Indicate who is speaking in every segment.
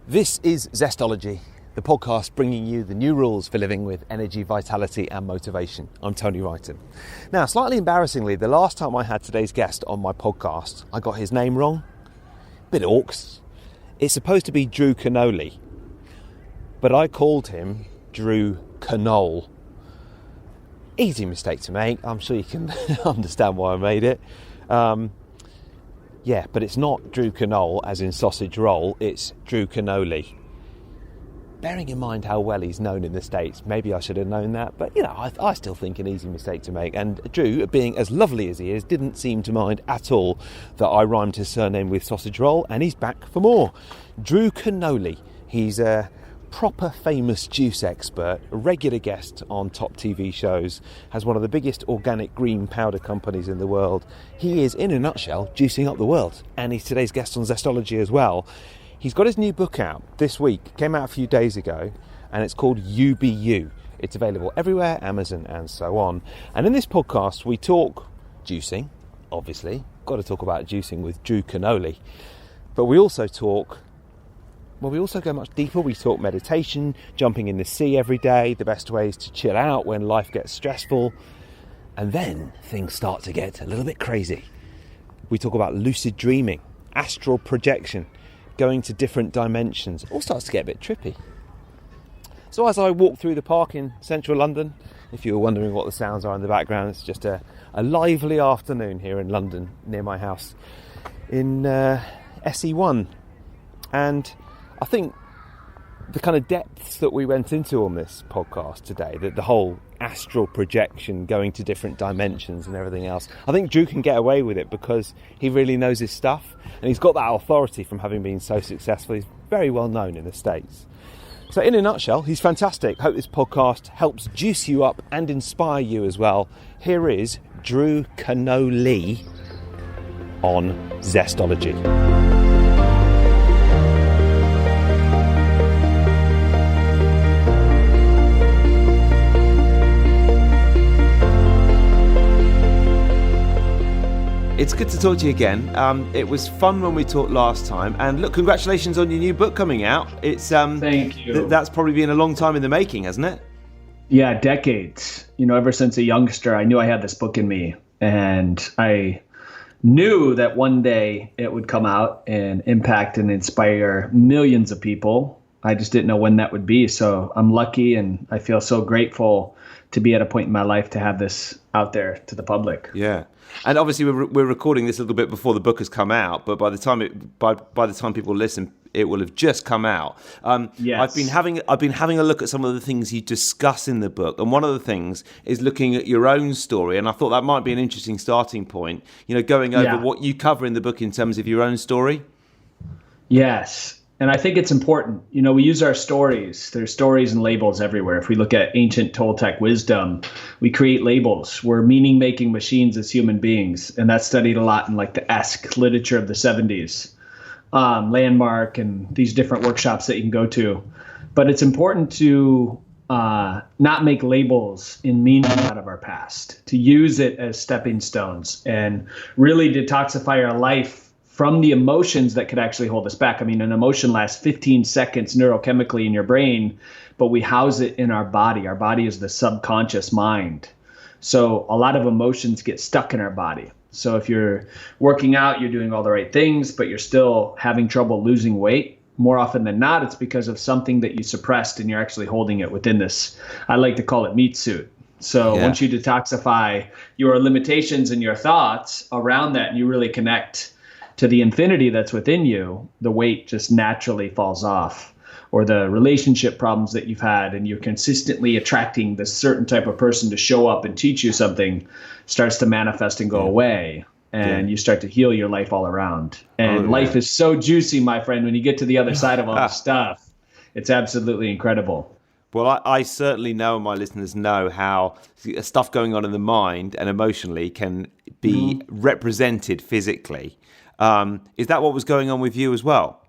Speaker 1: This is Zestology, the podcast bringing you the new rules for living with energy, vitality and motivation. I'm Tony Wrighton. Now, slightly embarrassingly, the last time I had today's guest on my podcast, I got his name wrong. Bit orcs. It's supposed to be Drew Canole-ee, but I called him Drew Canole. Easy mistake to make. I'm sure you can understand why I made it. Yeah, but it's not Drew Canole as in sausage roll, it's Drew Canole-ee. Bearing in mind how well he's known in the States, maybe I should have known that, but I still think an easy mistake to make. And Drew, being as lovely as he is, didn't seem to mind at all that I rhymed his surname with sausage roll, and he's back for more. Drew Canole-ee. He's a proper famous juice expert, a regular guest on top TV shows, has one of the biggest organic green powder companies in the world. He is, in a nutshell, juicing up the world, and he's today's guest on Zestology as well. He's got his new book out this week, came out a few days ago, and it's called You Be You. It's available everywhere, Amazon and so on. And in this podcast we talk juicing, obviously, got to talk about juicing with Drew Canole-ee, but we also go much deeper. We talk meditation, jumping in the sea every day, the best ways to chill out when life gets stressful. And then things start to get a little bit crazy. We talk about lucid dreaming, astral projection, going to different dimensions. All starts to get a bit trippy. So as I walk through the park in central London, if you were wondering what the sounds are in the background, it's just a lively afternoon here in London near my house in SE1. And I think the kind of depths that we went into on this podcast today, the whole astral projection, going to different dimensions and everything else, I think Drew can get away with it because he really knows his stuff and he's got that authority from having been so successful. He's very well known in the States. So in a nutshell, he's fantastic. Hope this podcast helps juice you up and inspire you as well. Here is Drew Canole-ee on Zestology. It's good to talk to you again. It was fun when we talked last time. And look, congratulations on your new book coming out. It's
Speaker 2: Thank you.
Speaker 1: That's probably been a long time in the making, hasn't it?
Speaker 2: Yeah, decades. Ever since a youngster, I knew I had this book in me. And I knew that one day it would come out and impact and inspire millions of people. I just didn't know when that would be. So I'm lucky and I feel so grateful to be at a point in my life to have this out there to the public.
Speaker 1: Yeah. And obviously we're recording this a little bit before the book has come out, but by the time people listen, it will have just come out.
Speaker 2: Yes.
Speaker 1: I've been having a look at some of the things you discuss in the book, and one of the things is looking at your own story, and I thought that might be an interesting starting point. Going over what you cover in the book in terms of your own story.
Speaker 2: Yes. And I think it's important. We use our stories. There's stories and labels everywhere. If we look at ancient Toltec wisdom, we create labels. We're meaning-making machines as human beings. And that's studied a lot in the ESC literature of the 70s, Landmark, and these different workshops that you can go to. But it's important to not make labels in meaning out of our past, to use it as stepping stones and really detoxify our life from the emotions that could actually hold us back. I mean, an emotion lasts 15 seconds neurochemically in your brain, but we house it in our body. Our body is the subconscious mind. So a lot of emotions get stuck in our body. So if you're working out, you're doing all the right things, but you're still having trouble losing weight, more often than not, it's because of something that you suppressed and you're actually holding it within this, I like to call it meat suit. So once you detoxify your limitations and your thoughts around that and you really connect to the infinity that's within you, the weight just naturally falls off. Or the relationship problems that you've had and you're consistently attracting this certain type of person to show up and teach you something starts to manifest and go away. And you start to heal your life all around. And life is so juicy, my friend, when you get to the other side of all this stuff. It's absolutely incredible.
Speaker 1: Well, I certainly know, and my listeners know, how stuff going on in the mind and emotionally can be represented physically. Is that what was going on with you as well?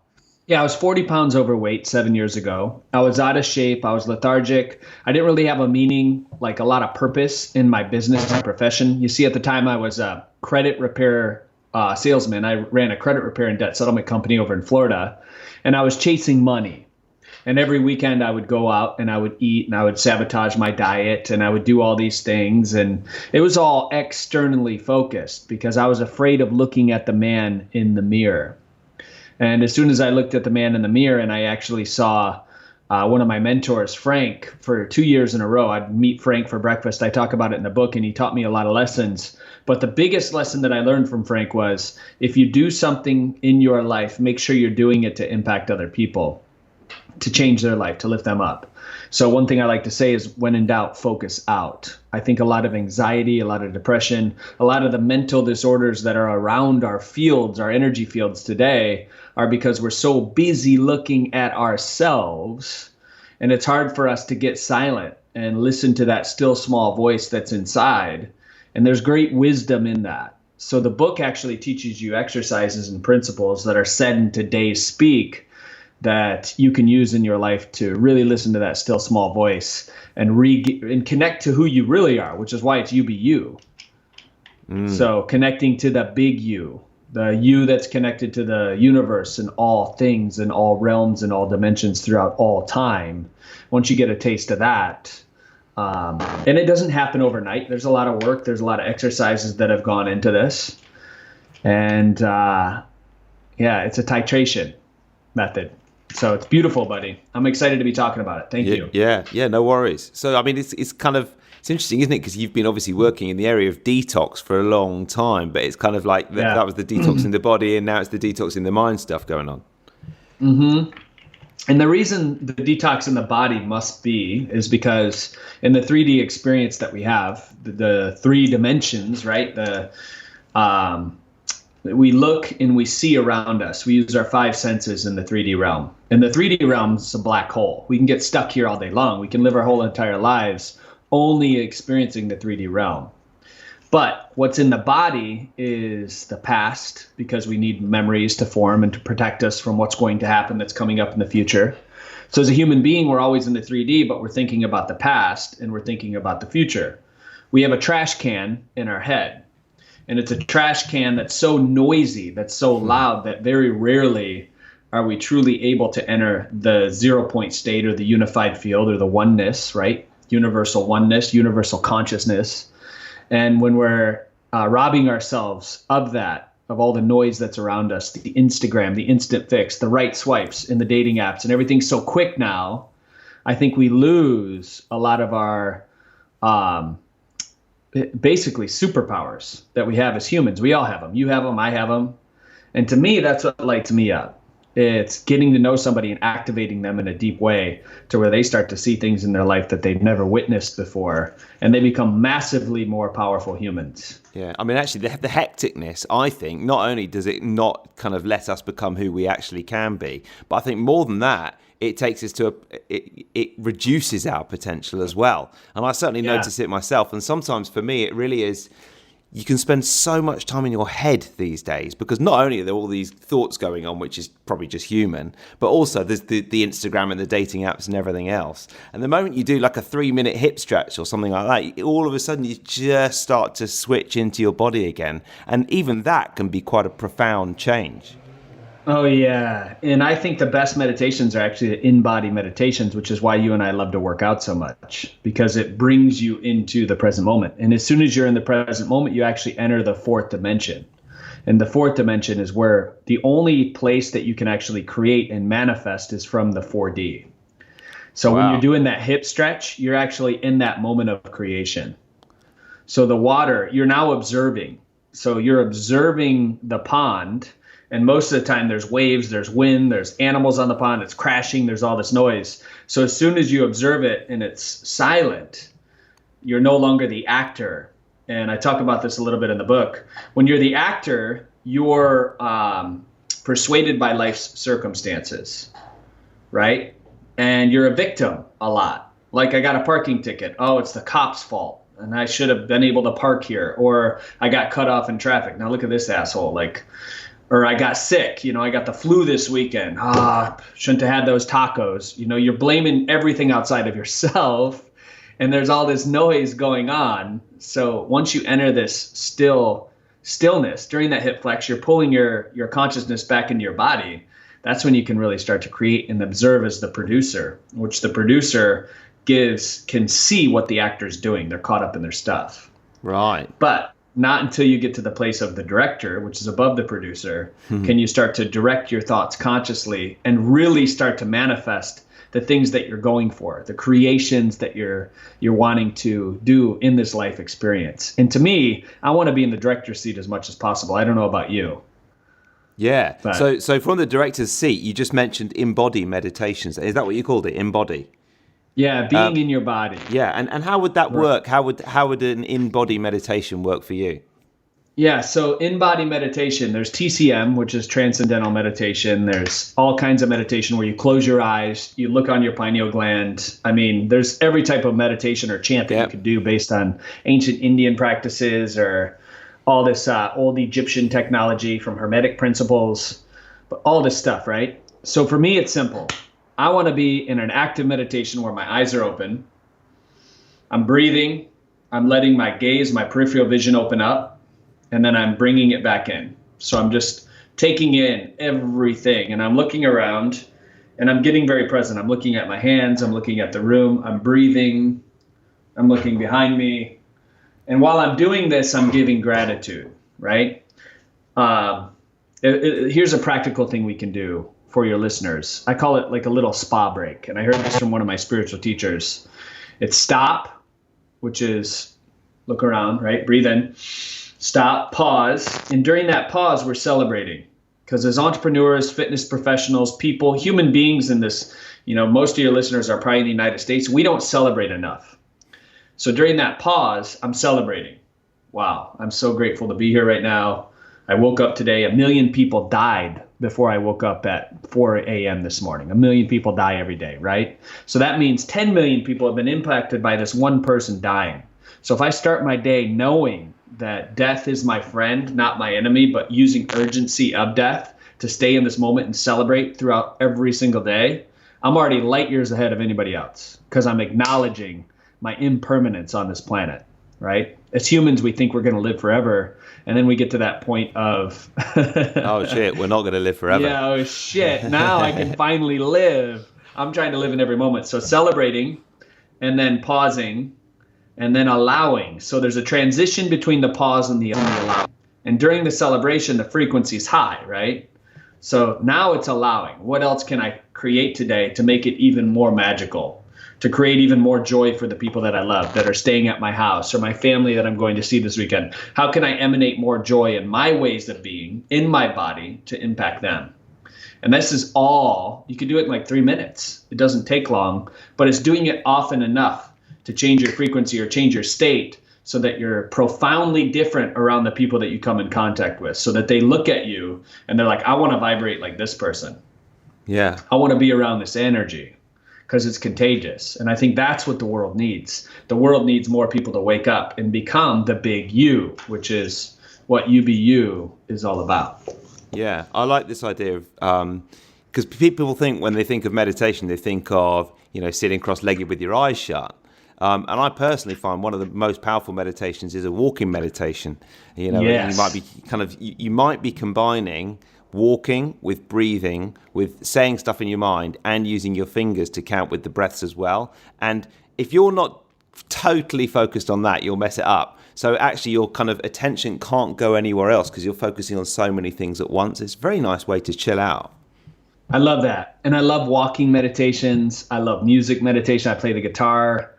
Speaker 2: Yeah, I was 40 pounds overweight 7 years ago. I was out of shape. I was lethargic. I didn't really have a meaning, a lot of purpose in my business, my profession. You see, at the time I was a credit repair salesman. I ran a credit repair and debt settlement company over in Florida, and I was chasing money. And every weekend I would go out and I would eat and I would sabotage my diet and I would do all these things. And it was all externally focused because I was afraid of looking at the man in the mirror. And as soon as I looked at the man in the mirror and I actually saw one of my mentors, Frank, for 2 years in a row, I'd meet Frank for breakfast. I talk about it in the book, and he taught me a lot of lessons. But the biggest lesson that I learned from Frank was, if you do something in your life, make sure you're doing it to impact other people, to change their life, to lift them up. So one thing I like to say is, when in doubt, focus out. I think a lot of anxiety, a lot of depression, a lot of the mental disorders that are around our fields, our energy fields today, are because we're so busy looking at ourselves, and it's hard for us to get silent and listen to that still small voice that's inside. And there's great wisdom in that. So the book actually teaches you exercises and principles that are said in today's speak that you can use in your life to really listen to that still small voice and and connect to who you really are, which is why it's you be you. So connecting to the big you, the you that's connected to the universe and all things and all realms and all dimensions throughout all time. Once you get a taste of that, and it doesn't happen overnight. There's a lot of work. There's a lot of exercises that have gone into this. And it's a titration method. So it's beautiful, buddy. I'm excited to be talking about it. Thank you.
Speaker 1: Yeah, no worries. So, I mean, it's interesting, isn't it? Because you've been obviously working in the area of detox for a long time, but it's kind of like that was the detox in the body, and now it's the detox in the mind stuff going on. Mm-hmm.
Speaker 2: And the reason the detox in the body must be is because in the 3D experience that we have, the three dimensions, right? We look and we see around us. We use our five senses in the 3D realm. And the 3D realm is a black hole. We can get stuck here all day long. We can live our whole entire lives only experiencing the 3D realm. But what's in the body is the past, because we need memories to form and to protect us from what's going to happen that's coming up in the future. So as a human being, we're always in the 3D, but we're thinking about the past and we're thinking about the future. We have a trash can in our head. And it's a trash can that's so noisy, that's so loud, that very rarely are we truly able to enter the 0 point state or the unified field or the oneness, right? Universal oneness, universal consciousness. And when we're robbing ourselves of that, of all the noise that's around us, the Instagram, the instant fix, the right swipes in the dating apps, and everything's so quick now, I think we lose a lot of our basically superpowers that we have as humans. We all have them. You have them, I have them. And to me, that's what lights me up. It's getting to know somebody and activating them in a deep way to where they start to see things in their life that they've never witnessed before, and they become massively more powerful humans.
Speaker 1: Yeah, I mean, actually, the hecticness, I think, not only does it not kind of let us become who we actually can be, but I think more than that, it takes us to it reduces our potential as well. And I certainly notice it myself. And sometimes for me, it really is, you can spend so much time in your head these days, because not only are there all these thoughts going on, which is probably just human, but also there's the Instagram and the dating apps and everything else. And the moment you do like a 3-minute hip stretch or something like that, all of a sudden you just start to switch into your body again. And even that can be quite a profound change.
Speaker 2: Oh, yeah. And I think the best meditations are actually the in-body meditations, which is why you and I love to work out so much, because it brings you into the present moment. And as soon as you're in the present moment, you actually enter the fourth dimension. And the fourth dimension is where the only place that you can actually create and manifest is from the 4D. So when you're doing that hip stretch, you're actually in that moment of creation. So the water, you're now observing. So you're observing the pond. And most of the time there's waves, there's wind, there's animals on the pond, it's crashing, there's all this noise. So as soon as you observe it and it's silent, you're no longer the actor. And I talk about this a little bit in the book. When you're the actor, you're persuaded by life's circumstances, right? And you're a victim a lot. Like, I got a parking ticket. Oh, it's the cop's fault, and I should have been able to park here. Or I got cut off in traffic. Now look at this asshole. Or I got sick, I got the flu this weekend. Shouldn't have had those tacos. You're blaming everything outside of yourself, and there's all this noise going on. So once you enter this still stillness, during that hip flex, you're pulling your consciousness back into your body. That's when you can really start to create and observe as the producer, which the producer can see what the actor's doing. They're caught up in their stuff.
Speaker 1: Right.
Speaker 2: But not until you get to the place of the director, which is above the producer, can you start to direct your thoughts consciously and really start to manifest the things that you're going for, the creations that you're wanting to do in this life experience. And to me, I want to be in the director's seat as much as possible. I don't know about you.
Speaker 1: Yeah.
Speaker 2: But,
Speaker 1: so from the director's seat, you just mentioned Embody meditations. Is that what you called it? Embody?
Speaker 2: Yeah, being in your body.
Speaker 1: Yeah, and how would that work? How would an in-body meditation work for you?
Speaker 2: Yeah, so in-body meditation, there's TCM, which is transcendental meditation. There's all kinds of meditation where you close your eyes, you look on your pineal gland. I mean, there's every type of meditation or chant that you could do based on ancient Indian practices or all this old Egyptian technology from Hermetic principles, but all this stuff, right? So for me, it's simple. I want to be in an active meditation where my eyes are open. I'm breathing. I'm letting my gaze, my peripheral vision open up. And then I'm bringing it back in. So I'm just taking in everything. And I'm looking around. And I'm getting very present. I'm looking at my hands. I'm looking at the room. I'm breathing. I'm looking behind me. And while I'm doing this, I'm giving gratitude, right? Here's a practical thing we can do for your listeners. I call it like a little spa break. And I heard this from one of my spiritual teachers. It's stop, which is look around, right? Breathe in. Stop, pause. And during that pause, we're celebrating. Because as entrepreneurs, fitness professionals, people, human beings in this, most of your listeners are probably in the United States. We don't celebrate enough. So during that pause, I'm celebrating. Wow, I'm so grateful to be here right now. I woke up today. 1 million people died before I woke up at 4 a.m. this morning. 1 million people die every day, right? So that means 10 million people have been impacted by this one person dying. So if I start my day knowing that death is my friend, not my enemy, but using urgency of death to stay in this moment and celebrate throughout every single day, I'm already light years ahead of anybody else because I'm acknowledging my impermanence on this planet, right? As humans, we think we're going to live forever. And then we get to that point of,
Speaker 1: oh, shit, we're not going to live forever.
Speaker 2: Yeah, oh, shit, now I can finally live. I'm trying to live in every moment. So celebrating and then pausing and then allowing. So there's a transition between the pause and the allow. And during the celebration, the frequency is high, right? So now it's allowing. What else can I create today to make it even more magical? To create even more joy for the people that I love that are staying at my house or my family that I'm going to see this weekend? How can I emanate more joy in my ways of being, in my body, to impact them? And this is all, you can do it in like 3 minutes. It doesn't take long, but it's doing it often enough to change your frequency or change your state so that you're profoundly different around the people that you come in contact with, so that they look at you and they're like, I want to vibrate like this person.
Speaker 1: Yeah.
Speaker 2: I want to be around this energy because it's contagious. And I think that's what the world needs. The world needs more people to wake up and become the big you, which is what UBU is all about.
Speaker 1: Yeah, I like this idea of, because people think when they think of meditation, they think of, sitting cross-legged with your eyes shut. And I personally find one of the most powerful meditations is a walking meditation.
Speaker 2: Yes.
Speaker 1: You might be combining walking with breathing, with saying stuff in your mind and using your fingers to count with the breaths as well. And if you're not totally focused on that, you'll mess it up. So actually your kind of attention can't go anywhere else because you're focusing on so many things at once. It's a very nice way to chill out.
Speaker 2: I love that. And I love walking meditations. I love music meditation. I play the guitar.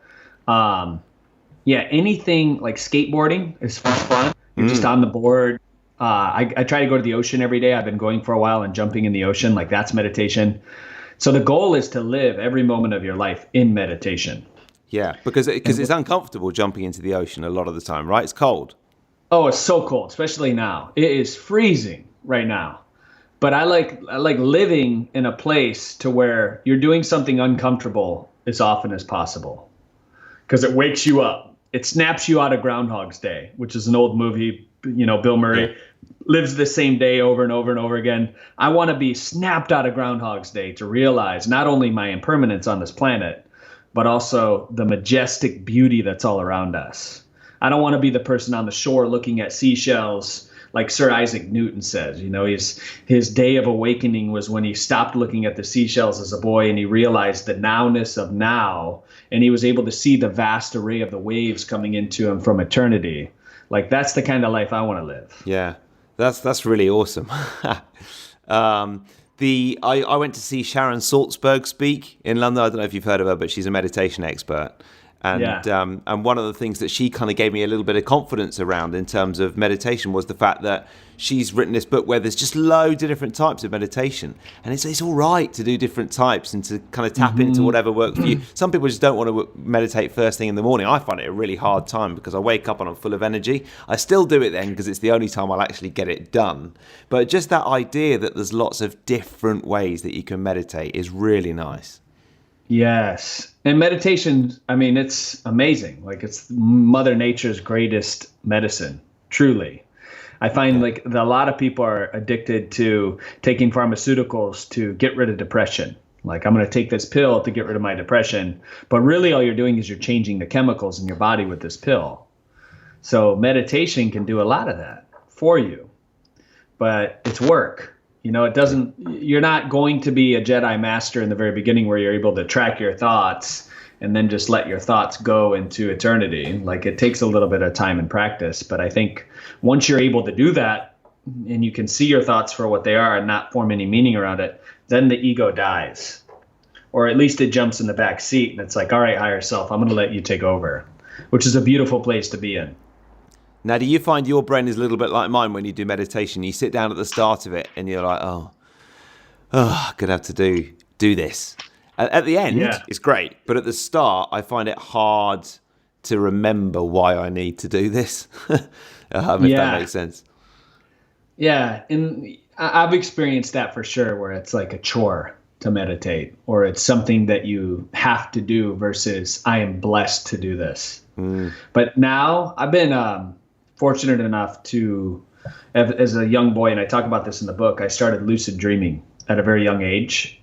Speaker 2: Anything like skateboarding is fun. You're just on the board. I try to go to the ocean every day. I've been going for a while and jumping in the ocean, like that's meditation. So the goal is to live every moment of your life in meditation.
Speaker 1: Yeah, because it's uncomfortable jumping into the ocean a lot of the time, right? It's cold.
Speaker 2: Oh, it's so cold, especially now. It is freezing right now. But I like living in a place to where you're doing something uncomfortable as often as possible. Because it wakes you up. It snaps you out of Groundhog's Day, which is an old movie. Bill Murray lives the same day over and over and over again. I want to be snapped out of Groundhog's Day to realize not only my impermanence on this planet, but also the majestic beauty that's all around us. I don't want to be the person on the shore looking at seashells like Sir Isaac Newton says, his day of awakening was when he stopped looking at the seashells as a boy and he realized the nowness of now, and he was able to see the vast array of the waves coming into him from eternity. Like, that's the kind of life I want to live.
Speaker 1: Yeah, that's really awesome. I went to see Sharon Salzberg speak in London. I don't know if you've heard of her, but she's a meditation expert. And one of the things that she kind of gave me a little bit of confidence around in terms of meditation was the fact that she's written this book where there's just loads of different types of meditation. And it's all right to do different types and to kind of tap into whatever works for you. Some people just don't want to meditate first thing in the morning. I find it a really hard time because I wake up and I'm full of energy. I still do it then because it's the only time I'll actually get it done. But just that idea that there's lots of different ways that you can meditate is really nice.
Speaker 2: Yes. And meditation, I mean, it's amazing. Like, it's Mother Nature's greatest medicine, truly. I find like that a lot of people are addicted to taking pharmaceuticals to get rid of depression. Like, I'm going to take this pill to get rid of my depression. But really all you're doing is you're changing the chemicals in your body with this pill. So meditation can do a lot of that for you. But it's work. You're not going to be a Jedi master in the very beginning where you're able to track your thoughts and then just let your thoughts go into eternity. Like, it takes a little bit of time and practice. But I think once you're able to do that and you can see your thoughts for what they are and not form any meaning around it, then the ego dies. Or at least it jumps in the back seat and it's like, all right, higher self, I'm going to let you take over, which is a beautiful place to be in.
Speaker 1: Now, do you find your brain is a little bit like mine when you do meditation? You sit down at the start of it and you're like, oh, I'm going to have to do this. At the end, It's great. But at the start, I find it hard to remember why I need to do this, if that makes sense.
Speaker 2: Yeah, and I've experienced that for sure, where it's like a chore to meditate, or it's something that you have to do versus I am blessed to do this. But now I've been fortunate enough to, as a young boy, and I talk about this in the book, I started lucid dreaming at a very young age.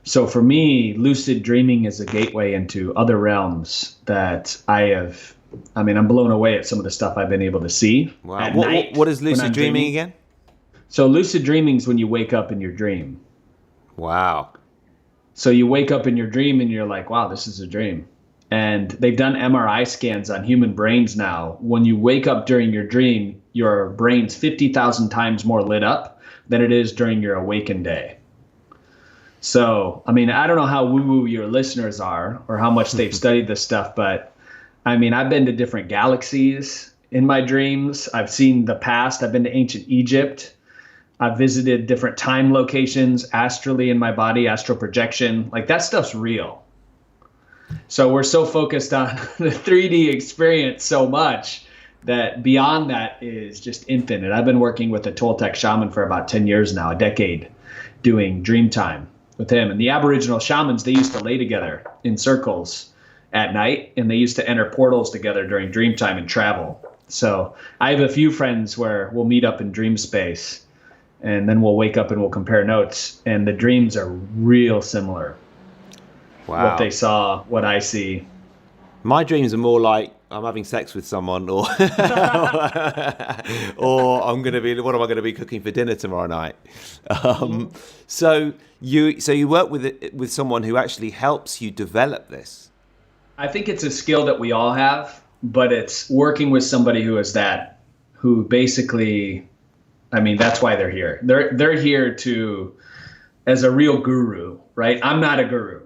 Speaker 2: So for me, lucid dreaming is a gateway into other realms that I'm blown away at some of the stuff I've been able to see.
Speaker 1: Wow. What is lucid dreaming again?
Speaker 2: So lucid dreaming is when you wake up in your dream.
Speaker 1: Wow.
Speaker 2: So you wake up in your dream and you're like, wow, this is a dream. And they've done MRI scans on human brains now. When you wake up during your dream, your brain's 50,000 times more lit up than it is during your awakened day. So, I mean, I don't know how woo-woo your listeners are or how much they've studied this stuff, but I mean, I've been to different galaxies in my dreams. I've seen the past. I've been to ancient Egypt. I've visited different time locations astrally in my body, astral projection. Like, that stuff's real. So we're so focused on the 3D experience so much that beyond that is just infinite. I've been working with a Toltec shaman for about 10 years now, a decade, doing dream time with him. And the Aboriginal shamans, they used to lay together in circles at night, and they used to enter portals together during dream time and travel. So I have a few friends where we'll meet up in dream space, and then we'll wake up and we'll compare notes, and the dreams are real similar.
Speaker 1: Wow.
Speaker 2: What they saw, what I see.
Speaker 1: My dreams are more like I'm having sex with someone, or or what am I going to be cooking for dinner tomorrow night? So you work with someone who actually helps you develop this.
Speaker 2: I think it's a skill that we all have, but it's working with somebody who basically, I mean, that's why they're here. They're here as a real guru, right? I'm not a guru.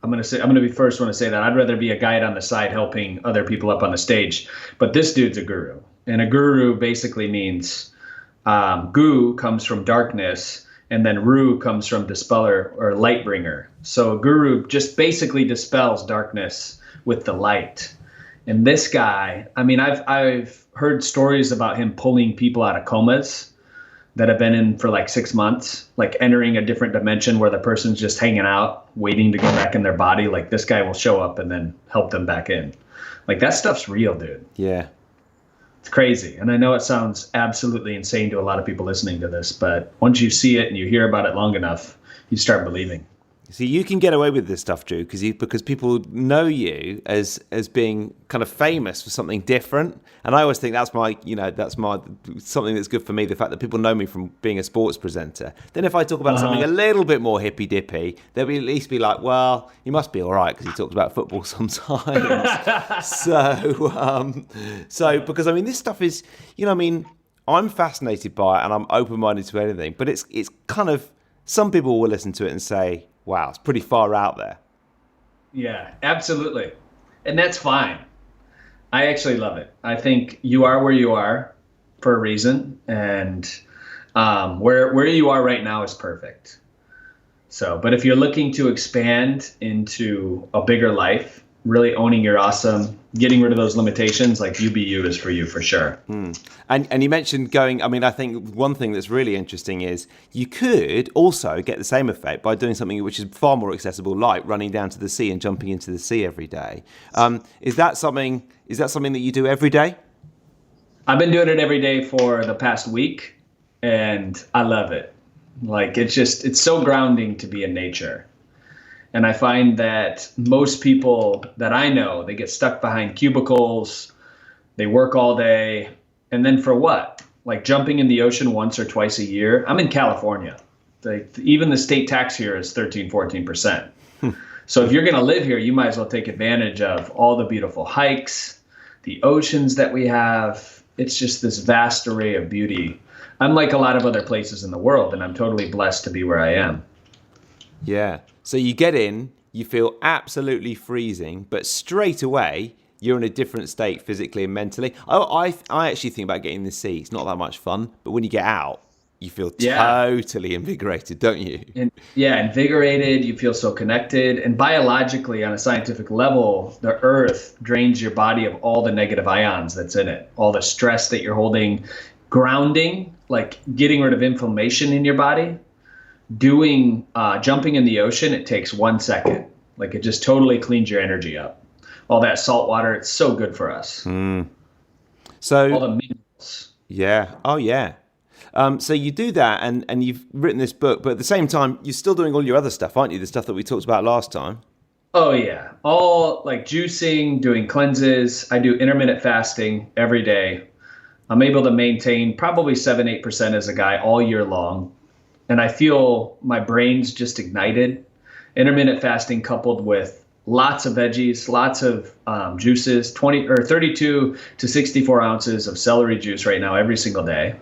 Speaker 2: I'm going to be first one to say that. I'd rather be a guide on the side helping other people up on the stage. But this dude's a guru. And a guru basically means gu comes from darkness, and then ru comes from dispeller or light bringer. So a guru just basically dispels darkness with the light. And this guy, I mean, I've heard stories about him pulling people out of comas that have been in for like 6 months, like entering a different dimension where the person's just hanging out, waiting to go back in their body. Like, this guy will show up and then help them back in. Like, that stuff's real, dude.
Speaker 1: Yeah.
Speaker 2: It's crazy. And I know it sounds absolutely insane to a lot of people listening to this, but once you see it and you hear about it long enough, you start believing.
Speaker 1: See, you can get away with this stuff, Drew, because people know you as being kind of famous for something different. And I always think that's my something that's good for me, the fact that people know me from being a sports presenter. Then if I talk about something a little bit more hippy dippy, they'll at least be like, well, you must be all right because he talks about football sometimes. So because I mean, this stuff is, I'm fascinated by it and I'm open-minded to anything, but it's kind of, some people will listen to it and say, wow, it's pretty far out there.
Speaker 2: Yeah, absolutely. And that's fine. I actually love it. I think you are where you are for a reason. And where you are right now is perfect. So, but if you're looking to expand into a bigger life, really owning your awesome, getting rid of those limitations, like UBU is for you for sure.
Speaker 1: And you mentioned going, I think one thing that's really interesting is you could also get the same effect by doing something which is far more accessible, like running down to the sea and jumping into the sea every day. Is that something that you do every day?
Speaker 2: I've been doing it every day for the past week and I love it. Like it's so grounding to be in nature. And I find that most people that I know, they get stuck behind cubicles, they work all day, and then for what? Like jumping in the ocean once or twice a year. I'm in California. Even the state tax here is 13-14%. So if you're going to live here, you might as well take advantage of all the beautiful hikes, the oceans that we have. It's just this vast array of beauty, unlike a lot of other places in the world, and I'm totally blessed to be where I am.
Speaker 1: Yeah. So you get in, you feel absolutely freezing, but straight away you're in a different state physically and mentally. I actually think about getting in the sea. It's not that much fun, but when you get out, you feel totally invigorated, don't you?
Speaker 2: Invigorated. You feel so connected. And biologically, on a scientific level, the earth drains your body of all the negative ions that's in it, all the stress that you're holding, grounding, like getting rid of inflammation in your body. Doing jumping in the ocean, it takes 1 second. Like it just totally cleans your energy up. All that salt water, it's so good for us.
Speaker 1: So
Speaker 2: all the minerals.
Speaker 1: Yeah. Oh yeah. So you do that and you've written this book, but at the same time you're still doing all your other stuff, aren't you? The stuff that we talked about last time.
Speaker 2: Oh yeah. All like juicing, doing cleanses. I do intermittent fasting every day. I'm able to maintain probably 7-8% as a guy all year long. And I feel my brain's just ignited. Intermittent fasting coupled with lots of veggies, lots of juices, 32 to 64 ounces of celery juice right now every single day.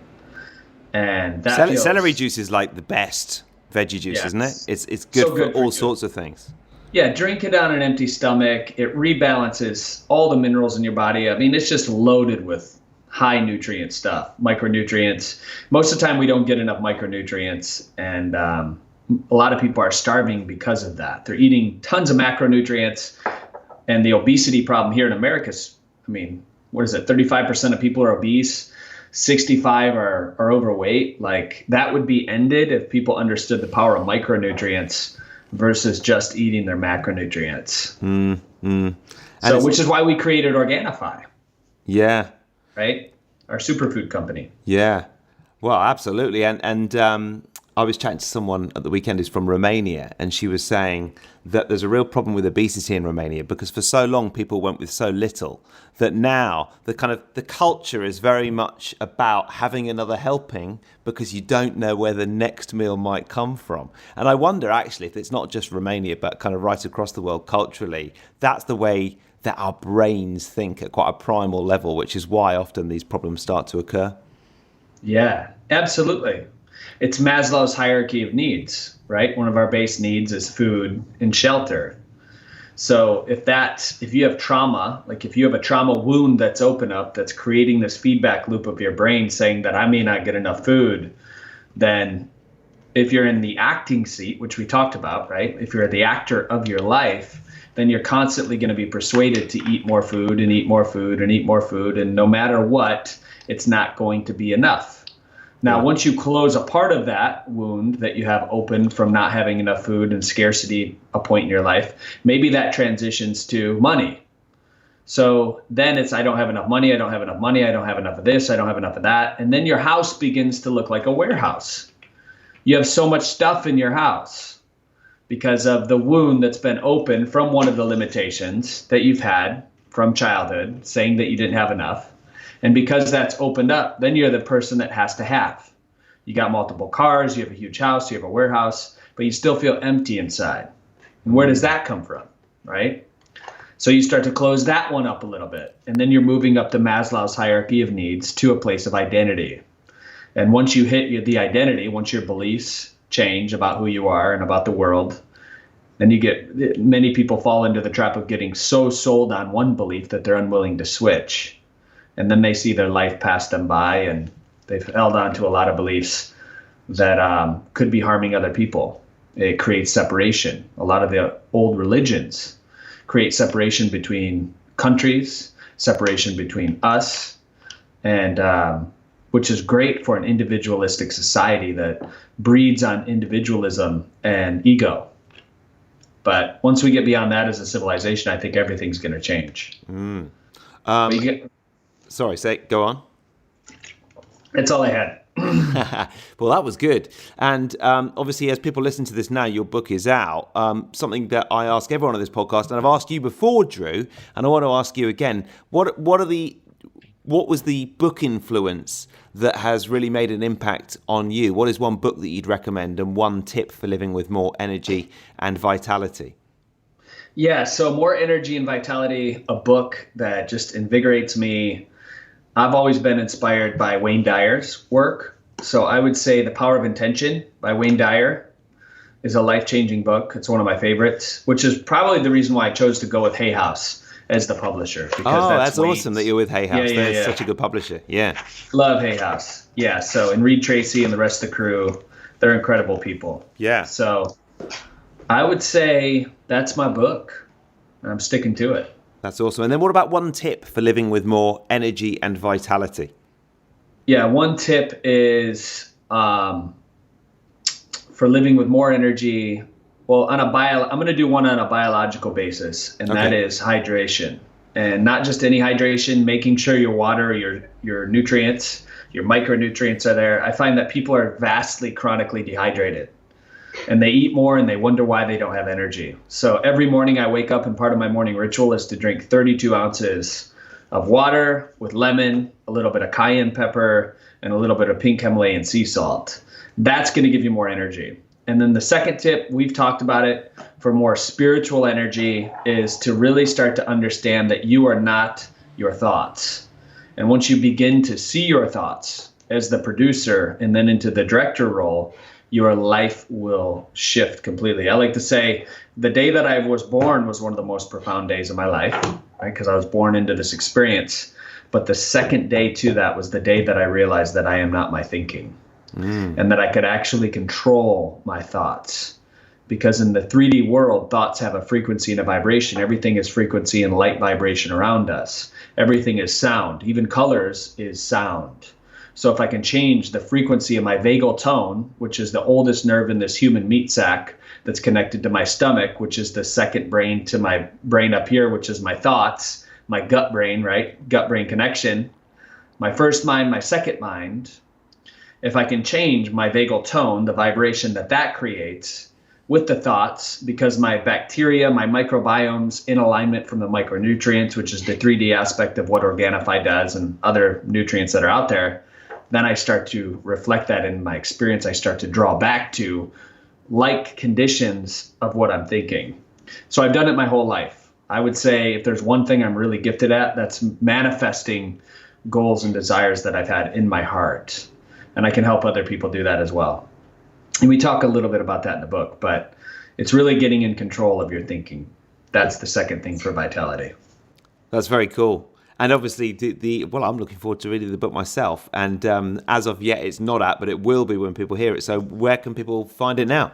Speaker 2: And that
Speaker 1: celery juice is like the best veggie juice, isn't it? It's good so for all sorts of things.
Speaker 2: Yeah, drink it on an empty stomach. It rebalances all the minerals in your body. I mean, it's just loaded with high nutrient stuff, micronutrients. Most of the time we don't get enough micronutrients, and a lot of people are starving because of that. They're eating tons of macronutrients, and the obesity problem here in America is, what is it? 35% of people are obese, 65 are overweight. Like that would be ended if people understood the power of micronutrients versus just eating their macronutrients. So, which is why we created Organifi.
Speaker 1: Yeah.
Speaker 2: Right? Our superfood company.
Speaker 1: Yeah. Well, absolutely. And I was chatting to someone at the weekend who's from Romania, and she was saying that there's a real problem with obesity in Romania because for so long people went with so little that now the culture is very much about having another helping because you don't know where the next meal might come from. And I wonder actually if it's not just Romania, but kind of right across the world culturally, that's the way that our brains think at quite a primal level, which is why often these problems start to occur. Yeah,
Speaker 2: absolutely. It's Maslow's hierarchy of needs, right? One of our base needs is food and shelter. So if you have trauma, like if you have a trauma wound that's open up, that's creating this feedback loop of your brain saying that I may not get enough food, then if you're in the acting seat, which we talked about, right? If you're the actor of your life, then you're constantly going to be persuaded to eat more food and eat more food and eat more food. And no matter what, it's not going to be enough. Now, once you close a part of that wound that you have open from not having enough food and scarcity a point in your life, maybe that transitions to money. So then it's, I don't have enough money, I don't have enough money, I don't have enough of this, I don't have enough of that. And then your house begins to look like a warehouse. You have so much stuff in your house because of the wound that's been opened from one of the limitations that you've had from childhood, saying that you didn't have enough. And because that's opened up, then you're the person that has to have. You got multiple cars, you have a huge house, you have a warehouse, but you still feel empty inside. And where does that come from, right? So you start to close that one up a little bit. And then you're moving up the Maslow's hierarchy of needs to a place of identity. And once you hit the identity, once your beliefs change about who you are and about the world, then many people fall into the trap of getting so sold on one belief that they're unwilling to switch. And then they see their life pass them by, and they've held on to a lot of beliefs that could be harming other people. It creates separation. A lot of the old religions create separation between countries, separation between us, and which is great for an individualistic society that breeds on individualism and ego. But once we get beyond that as a civilization, I think everything's going to change.
Speaker 1: Sorry, go on.
Speaker 2: That's all I had.
Speaker 1: Well, that was good. And obviously, as people listen to this now, your book is out. Something that I ask everyone on this podcast, and I've asked you before, Drew, and I want to ask you again, what was the book influence that has really made an impact on you? What is one book that you'd recommend and one tip for living with more energy and vitality?
Speaker 2: Yeah, so More Energy and Vitality, a book that just invigorates me. I've always been inspired by Wayne Dyer's work. So I would say The Power of Intention by Wayne Dyer is a life-changing book. It's one of my favorites, which is probably the reason why I chose to go with Hay House as the publisher.
Speaker 1: Because that's awesome that you're with Hay House. They're such a good publisher. Yeah.
Speaker 2: Love Hay House. Yeah. So, and Reed Tracy and the rest of the crew, they're incredible people.
Speaker 1: Yeah.
Speaker 2: So I would say that's my book. I'm sticking to it.
Speaker 1: That's awesome. And then what about one tip for living with more energy and vitality?
Speaker 2: Yeah. One tip is for living with more energy. Well, I'm going to do one on a biological basis, and that is hydration. And not just any hydration, making sure your water, your nutrients, your micronutrients are there. I find that people are vastly chronically dehydrated, and they eat more and they wonder why they don't have energy. So every morning I wake up, and part of my morning ritual is to drink 32 ounces of water with lemon, a little bit of cayenne pepper, and a little bit of pink Himalayan sea salt. That's going to give you more energy. And then the second tip, we've talked about it, for more spiritual energy is to really start to understand that you are not your thoughts. And once you begin to see your thoughts as the producer and then into the director role, your life will shift completely. I like to say the day that I was born was one of the most profound days of my life, right? Because I was born into this experience. But the second day to that was the day that I realized that I am not my thinking. And that I could actually control my thoughts. Because in the 3D world, thoughts have a frequency and a vibration. Everything is frequency and light vibration around us. Everything is sound. Even colors is sound. So if I can change the frequency of my vagal tone, which is the oldest nerve in this human meat sac that's connected to my stomach, which is the second brain to my brain up here, which is my thoughts, my gut brain, right? Gut brain connection. My first mind, my second mind. If I can change my vagal tone, the vibration that creates with the thoughts, because my bacteria, my microbiome's in alignment from the micronutrients, which is the 3D aspect of what Organifi does and other nutrients that are out there, then I start to reflect that in my experience. I start to draw back to like conditions of what I'm thinking. So I've done it my whole life. I would say if there's one thing I'm really gifted at, that's manifesting goals and desires that I've had in my heart. And I can help other people do that as well. And we talk a little bit about that in the book, but it's really getting in control of your thinking. That's the second thing for vitality.
Speaker 1: That's very cool. And obviously, I'm looking forward to reading the book myself. And as of yet, it's not out, but it will be when people hear it. So where can people find it now?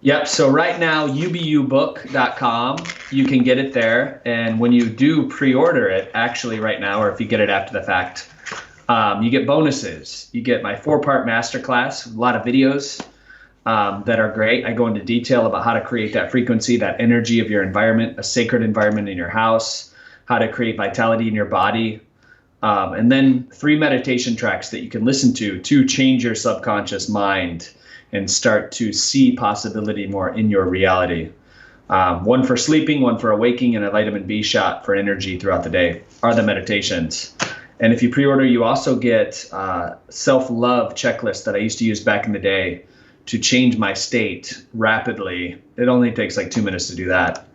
Speaker 2: Yep. So right now, ububook.com, you can get it there. And when you do pre-order it, actually right now, or if you get it after the fact, you get bonuses. You get my 4-part masterclass, a lot of videos that are great. I go into detail about how to create that frequency, that energy of your environment, a sacred environment in your house, how to create vitality in your body, and then 3 meditation tracks that you can listen to change your subconscious mind and start to see possibility more in your reality. One for sleeping, one for awaking, and a vitamin B shot for energy throughout the day are the meditations. And if you pre-order, you also get self-love checklist that I used to use back in the day to change my state rapidly. It only takes like 2 minutes to do that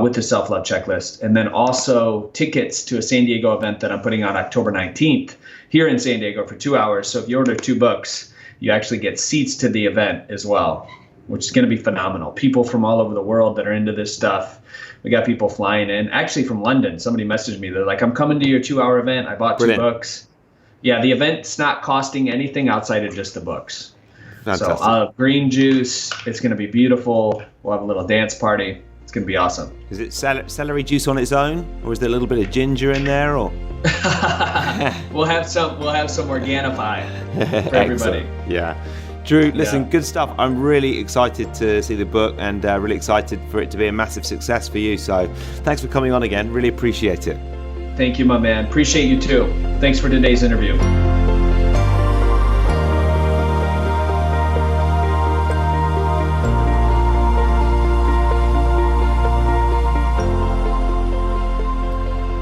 Speaker 2: with the self-love checklist. And then also tickets to a San Diego event that I'm putting on October 19th here in San Diego for 2 hours. So if you order 2 books, you actually get seats to the event as well, which is going to be phenomenal. People from all over the world that are into this stuff. We got people flying in. Actually from London, somebody messaged me. They're like, I'm coming to your 2 hour event. I bought Brilliant. 2 books. Yeah, the event's not costing anything outside of just the books. Fantastic. So I'll have green juice. It's going to be beautiful. We'll have a little dance party. It's going to be awesome.
Speaker 1: Is it celery juice on its own, or is there a little bit of ginger in there? Or
Speaker 2: we'll have some Organifi for everybody.
Speaker 1: Yeah. Drew, listen, Good stuff. I'm really excited to see the book and really excited for it to be a massive success for you. So thanks for coming on again. Really appreciate it.
Speaker 2: Thank you, my man. Appreciate you too. Thanks for today's interview.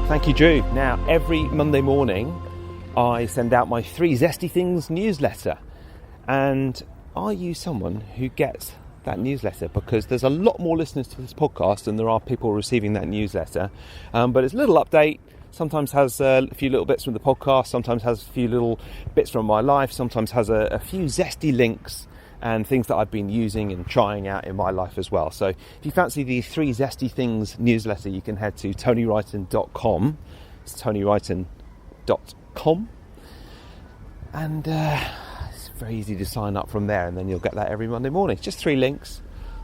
Speaker 1: Thank you, Drew. Now, every Monday morning, I send out my 3 Zesty Things newsletter. And are you someone who gets that newsletter? Because there's a lot more listeners to this podcast than there are people receiving that newsletter. But it's a little update. Sometimes has a few little bits from the podcast. Sometimes has a few little bits from my life. Sometimes has a few zesty links and things that I've been using and trying out in my life as well. So if you fancy the 3 Zesty Things newsletter, you can head to TonyWrighton.com. It's TonyWrighton.com. And it's very easy to sign up from there, and then you'll get that every Monday morning. It's just 3 links,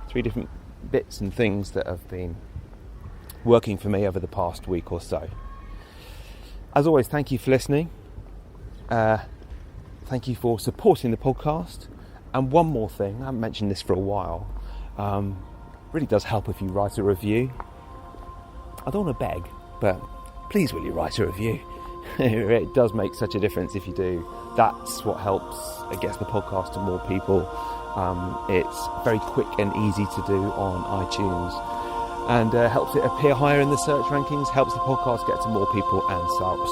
Speaker 1: 3 different bits and things that have been working for me over the past week or so. As always, thank you for listening. Thank you for supporting the podcast. And one more thing, I haven't mentioned this for a while, really does help if you write a review. I don't want to beg, but please will you write a review? It does make such a difference if you do. That's what helps, it gets the podcast to more people. It's very quick and easy to do on iTunes, and helps it appear higher in the search rankings, helps the podcast get to more people, and so on.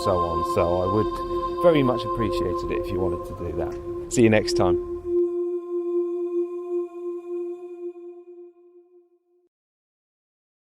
Speaker 1: So I would very much appreciate it if you wanted to do that. See you next time.